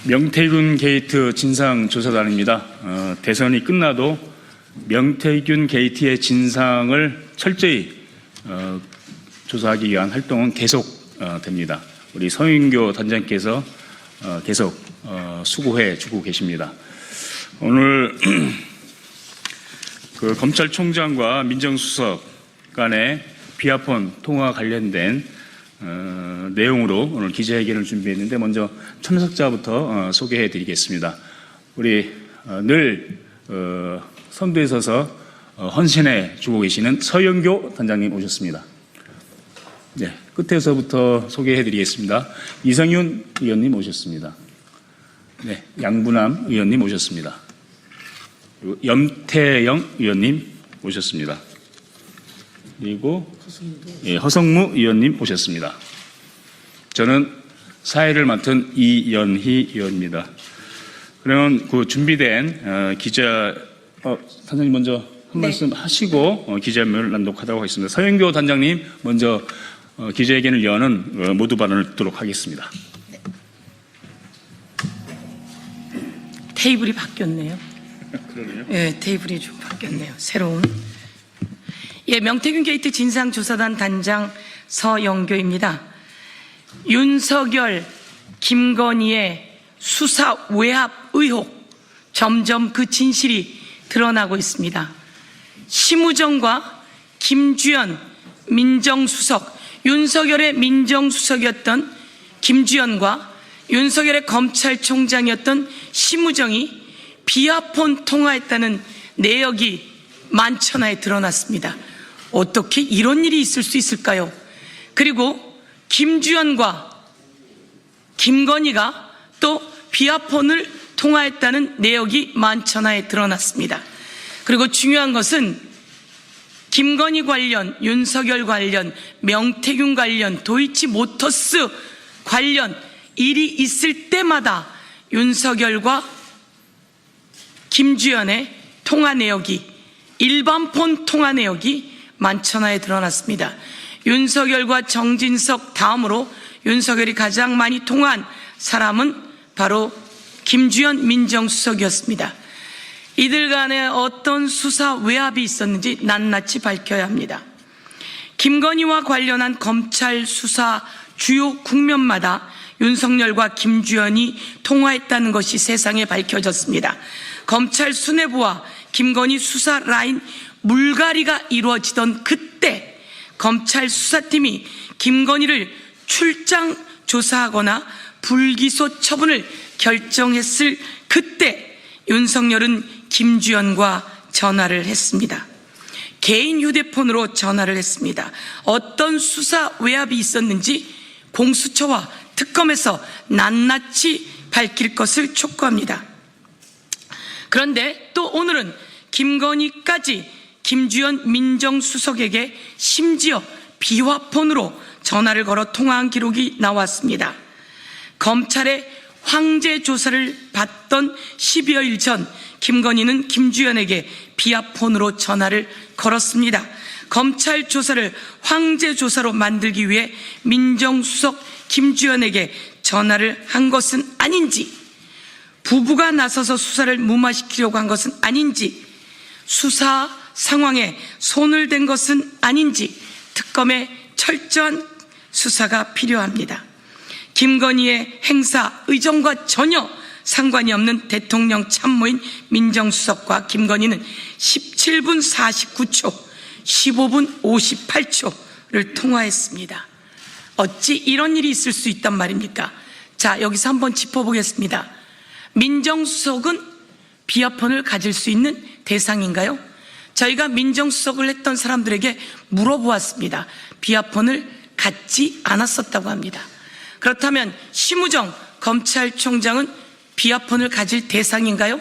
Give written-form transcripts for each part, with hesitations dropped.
명태균 게이트 진상조사단입니다. 대선이 끝나도 명태균 게이트의 진상을 철저히 조사하기 위한 활동은 계속됩니다. 우리 서인교 단장께서 계속 수고해 주고 계십니다. 오늘 그 검찰총장과 민정수석 간의 비아폰 통화 관련된 내용으로 오늘 기자회견을 준비했는데 먼저 참석자부터 소개해 드리겠습니다. 우리 늘 선두에 서서 헌신해 주고 계시는 서영교 단장님 오셨습니다. 네, 끝에서부터 소개해 드리겠습니다. 이성윤 의원님 오셨습니다. 네, 양부남 의원님 오셨습니다. 그리고 염태영 의원님 오셨습니다. 그리고 허성무 의원님 오셨습니다. 저는 사회를 맡은 이연희 의원입니다. 그러면 그 준비된 기자 단장님 먼저 한 말씀 하시고 기자회견을 낭독하도록 하겠습니다. 서영교 단장님 먼저 기자회견을 여는 모두 발언을 듣도록 하겠습니다. 네. 테이블이 바뀌었네요. 그러네요. 네, 테이블이 좀 바뀌었네요. 새로운. 예, 명태균 게이트 진상조사단 단장 서영교입니다. 윤석열, 김건희의 수사 외압 의혹, 점점 그 진실이 드러나고 있습니다. 심우정과 김주연 민정수석, 윤석열의 민정수석이었던 김주연과 윤석열의 검찰총장이었던 심우정이 비아폰 통화했다는 내역이 만천하에 드러났습니다. 어떻게 이런 일이 있을 수 있을까요? 그리고 김주연과 김건희가 또 비아폰을 통화했다는 내역이 만천하에 드러났습니다. 그리고 중요한 것은 김건희 관련, 윤석열 관련, 명태균 관련, 도이치모터스 관련 일이 있을 때마다 윤석열과 김주연의 통화 내역이, 일반폰 통화 내역이 만천하에 드러났습니다. 윤석열과 정진석 다음으로 윤석열이 가장 많이 통화한 사람은 바로 김주연 민정수석이었습니다. 이들 간에 어떤 수사 외압이 있었는지 낱낱이 밝혀야 합니다. 김건희와 관련한 검찰 수사 주요 국면마다 윤석열과 김주연이 통화했다는 것이 세상에 밝혀졌습니다. 검찰 수뇌부와 김건희 수사 라인 물갈이가 이루어지던 그때 검찰 수사팀이 김건희를 출장 조사하거나 불기소 처분을 결정했을 그때 윤석열은 김주연과 전화를 했습니다. 개인 휴대폰으로 전화를 했습니다. 어떤 수사 외압이 있었는지 공수처와 특검에서 낱낱이 밝힐 것을 촉구합니다. 그런데 또 오늘은 김건희까지 김주연 민정수석에게 심지어 비화폰으로 전화를 걸어 통화한 기록이 나왔습니다. 검찰의 황제 조사를 받던 10여일 전 김건희는 김주연에게 비화폰으로 전화를 걸었습니다. 검찰 조사를 황제 조사로 만들기 위해 민정수석 김주연에게 전화를 한 것은 아닌지, 부부가 나서서 수사를 무마시키려고 한 것은 아닌지, 수사 상황에 손을 댄 것은 아닌지 특검의 철저한 수사가 필요합니다. 김건희의 행사 의정과 전혀 상관이 없는 대통령 참모인 민정수석과 김건희는 17분 49초, 15분 58초를 통화했습니다. 어찌 이런 일이 있을 수 있단 말입니까? 자, 여기서 한번 짚어보겠습니다. 민정수석은 비아폰을 가질 수 있는 대상인가요? 저희가 민정수석을 했던 사람들에게 물어보았습니다. 비아폰을 갖지 않았었다고 합니다. 그렇다면 심우정 검찰총장은 비아폰을 가질 대상인가요?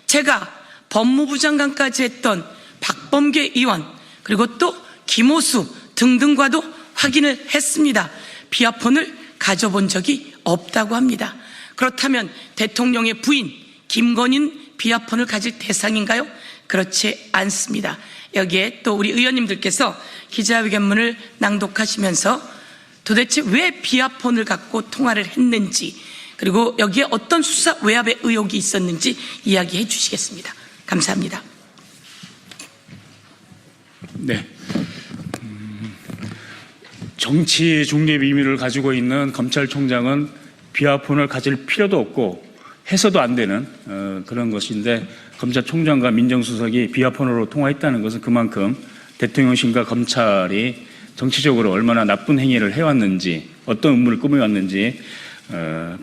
제가 법무부 장관까지 했던 박범계 의원 그리고 또 김호수 등등과도 확인을 했습니다. 비아폰을 가져본 적이 없다고 합니다. 그렇다면 대통령의 부인 김건희는 비아폰을 가질 대상인가요? 그렇지 않습니다. 여기에 또 우리 의원님들께서 기자회견문을 낭독하시면서 도대체 왜 비아폰을 갖고 통화를 했는지, 그리고 여기에 어떤 수사 외압의 의혹이 있었는지 이야기해 주시겠습니다. 감사합니다. 네. 정치 중립 의미를 가지고 있는 검찰총장은 비하폰을 가질 필요도 없고 해서도 안 되는 그런 것인데, 검찰총장과 민정수석이 비하폰으로 통화했다는 것은 그만큼 대통령실과 검찰이 정치적으로 얼마나 나쁜 행위를 해왔는지, 어떤 음모를 꾸며왔는지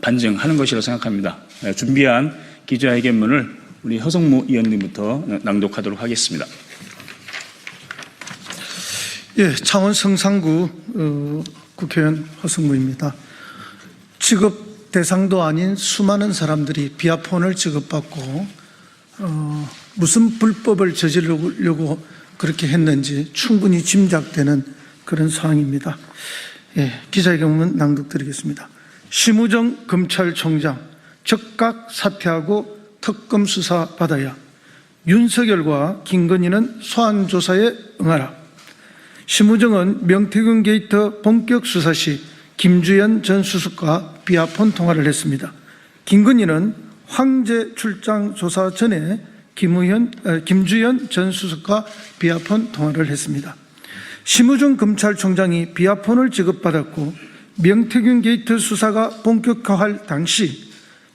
반증하는 것이라고 생각합니다. 준비한 기자회견문을 우리 허성무 의원님부터 낭독하도록 하겠습니다. 예, 창원 성산구 국회의원 허성무입니다. 지급 대상도 아닌 수많은 사람들이 비하폰을 지급받고 무슨 불법을 저지르려고 그렇게 했는지 충분히 짐작되는 그런 상황입니다. 예, 기자회견문 낭독드리겠습니다. 심우정 검찰총장 즉각 사퇴하고 특검 수사 받아야. 윤석열과 김건희는 소환 조사에 응하라. 심우정은 명태균 게이트 본격 수사 시 김주연 전 수석과 비하폰 통화를 했습니다. 김건희는 황제 출장 조사 전에 김주연 전 수석과 비하폰 통화를 했습니다. 심우정 검찰총장이 비하폰을 지급받았고 명태균 게이트 수사가 본격화할 당시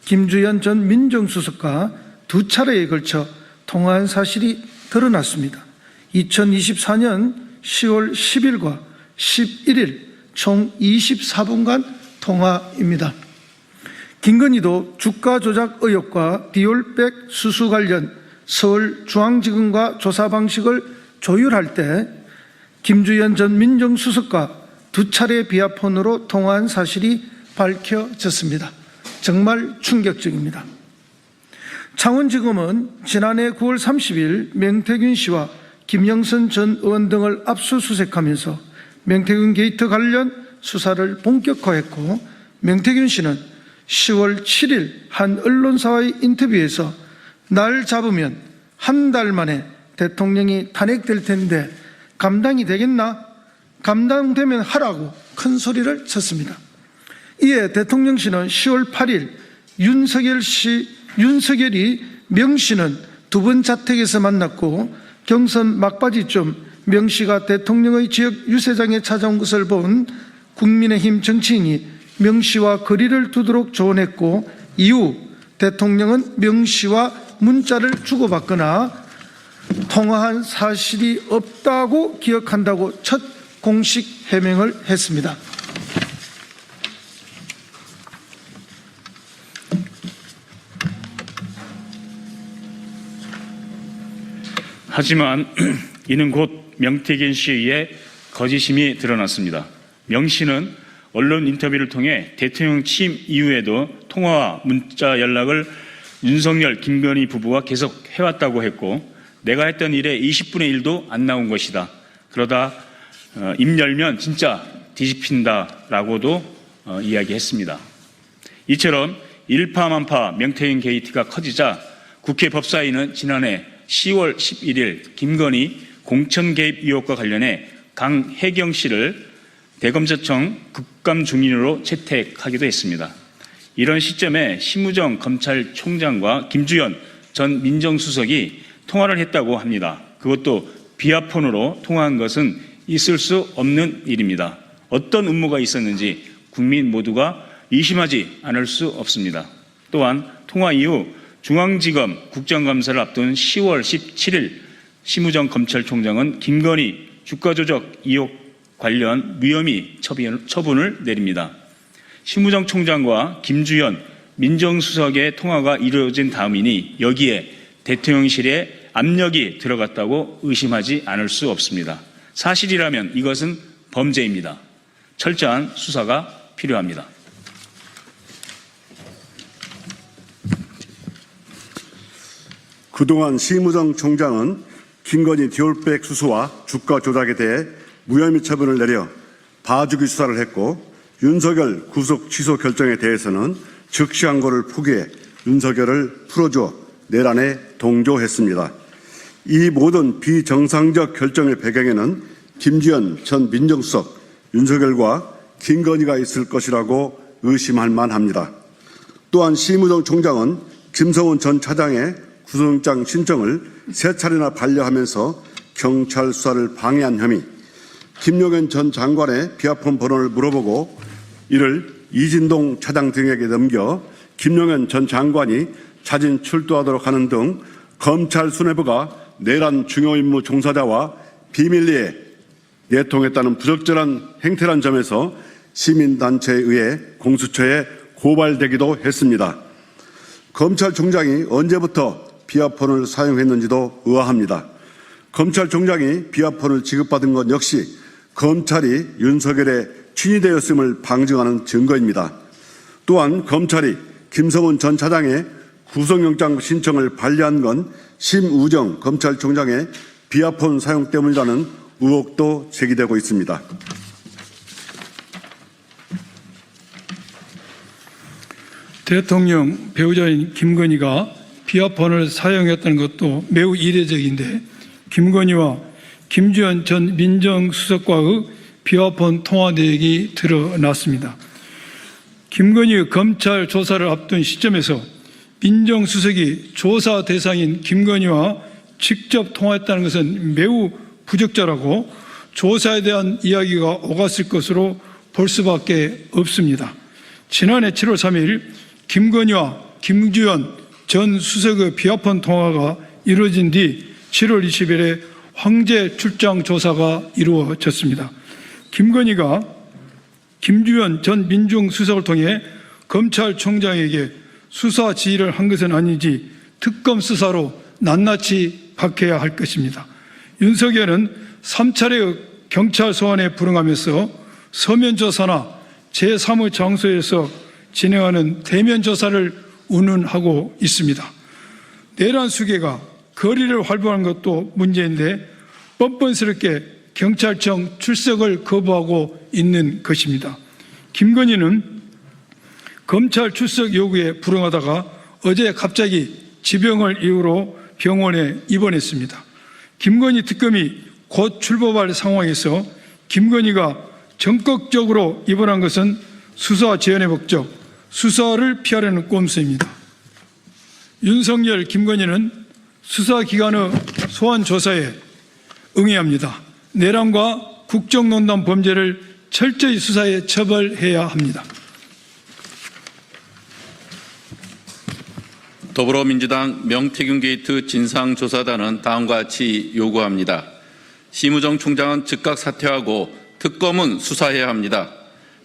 김주연 전 민정수석과 두 차례에 걸쳐 통화한 사실이 드러났습니다. 2024년 10월 10일과 11일 총 24분간 통화입니다. 김건희도 주가 조작 의혹과 디올백 수수 관련 서울중앙지검과 조사 방식을 조율할 때 김주연 전 민정수석과 두 차례 비하폰으로 통화한 사실이 밝혀졌습니다. 정말 충격적입니다. 창원지검은 지난해 9월 30일 명태균 씨와 김영선 전 의원 등을 압수수색하면서 명태균 게이트 관련 수사를 본격화했고, 명태균 씨는 10월 7일 한 언론사와의 인터뷰에서 날 잡으면 한 달 만에 대통령이 탄핵될 텐데 감당이 되겠나? 감당되면 하라고 큰 소리를 쳤습니다. 이에 대통령실은 10월 8일 윤석열이 명 씨는 두 번 자택에서 만났고 경선 막바지쯤 명 씨가 대통령의 지역 유세장에 찾아온 것을 본 국민의힘 정치인이 명 씨와 거리를 두도록 조언했고, 이후 대통령은 명 씨와 문자를 주고받거나 통화한 사실이 없다고 기억한다고 첫 공식 해명을 했습니다. 하지만 이는 곧 명태균 씨에 의해 거짓임이 드러났습니다. 명 씨는 언론 인터뷰를 통해 대통령 취임 이후에도 통화와 문자 연락을 윤석열, 김건희 부부와 계속 해왔다고 했고, 내가 했던 일에 20분의 1도 안 나온 것이다. 그러다 입 열면 진짜 뒤집힌다라고도 이야기했습니다. 이처럼 일파만파 명태균 게이트가 커지자 국회 법사위는 지난해 10월 11일 김건희 공천 개입 의혹과 관련해 강혜경 씨를 대검찰청 국감중인으로 채택하기도 했습니다. 이런 시점에 심우정 검찰총장과 김주연 전 민정수석이 통화를 했다고 합니다. 그것도 비하폰으로 통화한 것은 있을 수 없는 일입니다. 어떤 음모가 있었는지 국민 모두가 의심하지 않을 수 없습니다. 또한 통화 이후 중앙지검 국정감사를 앞둔 10월 17일 심우정 검찰총장은 김건희 주가조작 의혹 관련 무혐의 처분을 내립니다. 심우정 총장과 김주연 민정수석의 통화가 이루어진 다음이니 여기에 대통령실에 압력이 들어갔다고 의심하지 않을 수 없습니다. 사실이라면 이것은 범죄입니다. 철저한 수사가 필요합니다. 그동안 심우정 총장은 김건희 디올백 수수와 주가 조작에 대해 무혐의 처분을 내려 봐주기 수사를 했고, 윤석열 구속 취소 결정에 대해서는 즉시 항고를 포기해 윤석열을 풀어주어 내란에 동조했습니다. 이 모든 비정상적 결정의 배경에는 김주연 전 민정수석, 윤석열과 김건희가 있을 것이라고 의심할 만합니다. 또한 심우정 총장은 김성훈 전 차장의 구속영장 신청을 3차례나 반려하면서 경찰 수사를 방해한 혐의, 김용현 전 장관의 비하폰 번호를 물어보고 이를 이진동 차장 등에게 넘겨 김용현 전 장관이 자진 출두하도록 하는 등 검찰 수뇌부가 내란 중요임무 종사자와 비밀리에 내통했다는 부적절한 행태란 점에서 시민단체에 의해 공수처에 고발되기도 했습니다. 검찰총장이 언제부터 비하폰을 사용했는지도 의아합니다. 검찰총장이 비하폰을 지급받은 것 역시 검찰이 윤석열의 친위되었음을 방증하는 증거입니다. 또한 검찰이 김성훈 전 차장의 구속영장 신청을 반려한 건 심우정 검찰총장의 비하폰 사용 때문이라는 의혹도 제기되고 있습니다. 대통령 배우자인 김건희가 비하폰을 사용했다는 것도 매우 이례적인데 김건희와 김주현 전 민정수석과의 비하폰 통화 내역이 드러났습니다. 김건희의 검찰 조사를 앞둔 시점에서 민정수석이 조사 대상인 김건희와 직접 통화했다는 것은 매우 부적절하고 조사에 대한 이야기가 오갔을 것으로 볼 수밖에 없습니다. 지난해 7월 3일 김건희와 김주현 전 수석의 비하폰 통화가 이루어진 뒤 7월 20일에 황제 출장 조사가 이루어졌습니다. 김건희가 김주현 전 민정수석을 통해 검찰총장에게 수사 지휘를 한 것은 아닌지 특검 수사로 낱낱이 밝혀야 할 것입니다. 윤석열은 3차례의 경찰 소환에 불응하면서 서면 조사나 제3의 장소에서 진행하는 대면 조사를 운운하고 있습니다. 내란 수계가 거리를 활보하는 것도 문제인데 뻔뻔스럽게 경찰청 출석을 거부하고 있는 것입니다. 김건희는 검찰 출석 요구에 불응하다가 어제 갑자기 지병을 이유로 병원에 입원했습니다. 김건희 특검이 곧 출범할 상황에서 김건희가 적극적으로 입원한 것은 수사 재현의 목적, 수사를 피하려는 꼼수입니다. 윤석열, 김건희는 수사기관의 소환 조사에 응해야 합니다. 내란과 국정농단 범죄를 철저히 수사에 처벌해야 합니다. 더불어민주당 명태균 게이트 진상조사단은 다음과 같이 요구합니다. 심우정 총장은 즉각 사퇴하고 특검은 수사해야 합니다.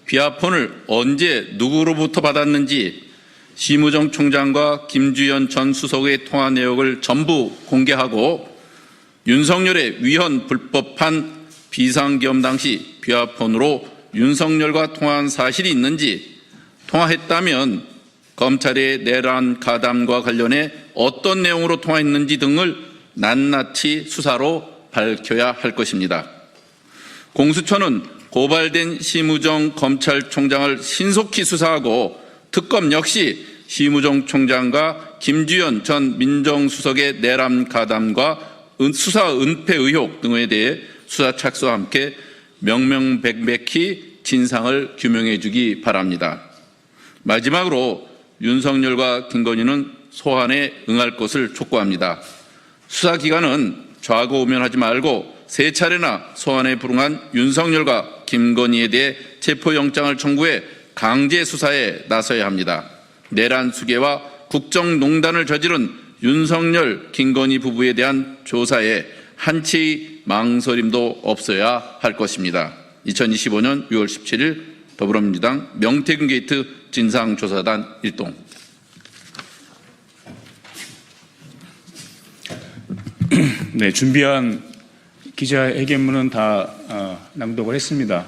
비하폰을 언제 누구로부터 받았는지 심우정 총장과 김주현 전 수석의 통화 내역을 전부 공개하고 윤석열의 위헌 불법한 비상계엄 당시 비하폰으로 윤석열과 통화한 사실이 있는지, 통화했다면 검찰의 내란 가담과 관련해 어떤 내용으로 통화했는지 등을 낱낱이 수사로 밝혀야 할 것입니다. 공수처는 고발된 심우정 검찰총장을 신속히 수사하고 특검 역시 심우정 총장과 김주현 전 민정수석의 내란 가담과 수사 은폐 의혹 등에 대해 수사 착수와 함께 명명백백히 진상을 규명해 주기 바랍니다. 마지막으로 윤석열과 김건희는 소환에 응할 것을 촉구합니다. 수사기관은 좌고우면하지 말고 3차례나 소환에 불응한 윤석열과 김건희에 대해 체포영장을 청구해 강제 수사에 나서야 합니다. 내란 수계와 국정농단을 저지른 윤석열, 김건희 부부에 대한 조사에 한치의 망설임도 없어야 할 것입니다. 2025년 6월 17일 더불어민주당 명태균 게이트 진상조사단 일동. 네, 준비한 기자회견문은 다 낭독을 했습니다.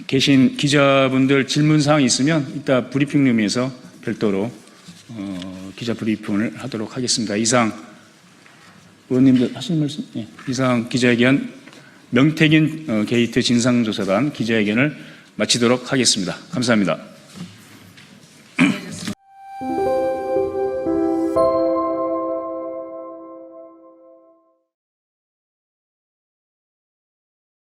계신 기자분들 질문사항이 있으면 이따 브리핑룸에서 별도로 기자 브리핑을 하도록 하겠습니다. 이상 의원님들 하시는 말씀? 네, 이상 기자회견 명태균 게이트 진상조사단 기자회견을 마치도록 하겠습니다. 감사합니다.